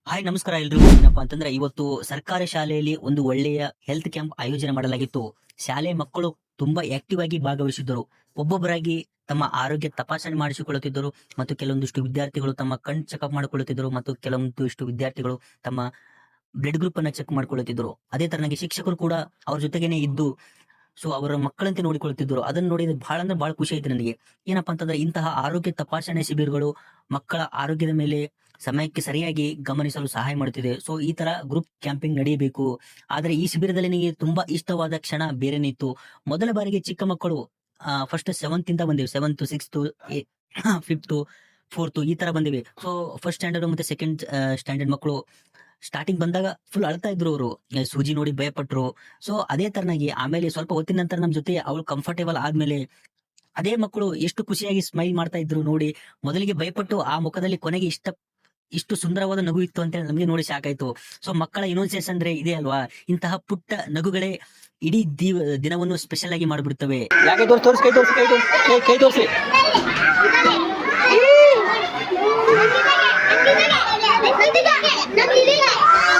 Hi ನಮಸ್ಕಾರ ಎಲ್ರಿಗೂ. ಏನಪ್ಪಾ ಅಂತಂದ್ರೆ ಇವತ್ತು ಸರ್ಕಾರಿ ಶಾಲೆಯಲ್ಲಿ ಒಂದು ಒಳ್ಳೆಯ ಹೆಲ್ತ್ ಕ್ಯಾಂಪ್ ಆಯೋಜನೆ ಮಾಡಲಾಗಿತ್ತು. ಶಾಲೆ ಮಕ್ಕಳು ತುಂಬಾ ಆಕ್ಟಿವ್ ಆಗಿ ಭಾಗವಹಿಸಿದ್ದರು. ಒಬ್ಬೊಬ್ಬರಾಗಿ ತಮ್ಮ ಆರೋಗ್ಯ ತಪಾಸಣೆ ಮಾಡಿಸಿಕೊಳ್ಳುತ್ತಿದ್ದರು ಮತ್ತು ಕೆಲವೊಂದಿಷ್ಟು ವಿದ್ಯಾರ್ಥಿಗಳು ತಮ್ಮ ಕಣ್ ಚೆಕಪ್ ಮಾಡಿಕೊಳ್ಳುತ್ತಿದ್ದರು ಮತ್ತು ಕೆಲವೊಂದಿಷ್ಟು ವಿದ್ಯಾರ್ಥಿಗಳು ತಮ್ಮ ಬ್ಲಡ್ ಗ್ರೂಪ್ ಅನ್ನ ಚೆಕ್ ಮಾಡಿಕೊಳ್ಳುತ್ತಿದ್ದರು. ಅದೇ ತರನಾಗಿ ಶಿಕ್ಷಕರು ಕೂಡ ಅವ್ರ ಜೊತೆಗೇನೆ ಇದ್ದು ಅವರ ಮಕ್ಕಳಂತೆ ನೋಡಿಕೊಳ್ಳುತ್ತಿದ್ದರು. ಅದನ್ನ ನೋಡಿ ಬಹಳ ಅಂದ್ರೆ ಬಹಳ ಖುಷಿ ಆಯ್ತು ನನಗೆ. ಏನಪ್ಪಾ ಅಂತಂದ್ರೆ ಇಂತಹ ಆರೋಗ್ಯ ತಪಾಸಣೆ ಶಿಬಿರಗಳು ಮಕ್ಕಳ ಆರೋಗ್ಯದ ಮೇಲೆ ಸಮಯಕ್ಕೆ ಸರಿಯಾಗಿ ಗಮನಿಸಲು ಸಹಾಯ ಮಾಡುತ್ತಿದೆ. ಈ ತರ ಗ್ರೂಪ್ ಕ್ಯಾಂಪಿಂಗ್ ನಡೆಯಬೇಕು. ಆದ್ರೆ ಈ ಶಿಬಿರದಲ್ಲಿ ನನಗೆ ತುಂಬಾ ಇಷ್ಟವಾದ ಕ್ಷಣ ಬೇರೆನೇ ಇತ್ತು. ಮೊದಲ ಬಾರಿಗೆ ಚಿಕ್ಕ ಮಕ್ಕಳು ಫಸ್ಟ್ ಸೆವೆಂತ್ ಇಂದ ಬಂದಿವೆ. ಸೆವೆಂತ್, ಸಿಕ್ಸ್ತ್, ಫಿಫ್ತ್, ಫೋರ್ತ್ ಈ ತರ ಬಂದಿವೆ. ಫಸ್ಟ್ ಸ್ಟ್ಯಾಂಡರ್ಡ್ ಮತ್ತೆ ಸೆಕೆಂಡ್ ಸ್ಟ್ಯಾಂಡರ್ಡ್ ಮಕ್ಕಳು ಸ್ಟಾರ್ಟಿಂಗ್ ಬಂದಾಗ ಫುಲ್ ಅಳ್ತಾ ಇದ್ರು. ಅವರು ಸೂಜಿ ನೋಡಿ ಭಯಪಟ್ರು. ಅದೇ ತರನಾಗಿ ಆಮೇಲೆ ಸ್ವಲ್ಪ ಹೊತ್ತಿನ ನಂತರ ನಮ್ ಜೊತೆ ಅವಳು ಕಂಫರ್ಟೇಬಲ್ ಆದ್ಮೇಲೆ ಅದೇ ಮಕ್ಕಳು ಎಷ್ಟು ಖುಷಿಯಾಗಿ ಸ್ಮೈಲ್ ಮಾಡ್ತಾ ಇದ್ರು ನೋಡಿ. ಮೊದಲಿಗೆ ಭಯಪಟ್ಟು ಆ ಮುಖದಲ್ಲಿ ಕೊನೆಗೆ ಇಷ್ಟು ಸುಂದರವಾದ ನಗು ಇತ್ತು ಅಂತ ಹೇಳಿ ನಮಗೆ ನೋಡಿ ಸಾಕಾಯ್ತು. ಮಕ್ಕಳ ಇನ್ನೋಸೆನ್ಸ್ ಅಂದ್ರೆ ಇದೆ ಅಲ್ವಾ. ಇಂತಹ ಪುಟ್ಟ ನಗುಗಳೇ ಇಡೀ ದಿನವನ್ನು ಸ್ಪೆಷಲ್ ಆಗಿ ಮಾಡಿಬಿಡ್ತವೆ. ಯಾಕೆ ತೋರಿಸಿ ಕೈ ತೋರಿಸಿ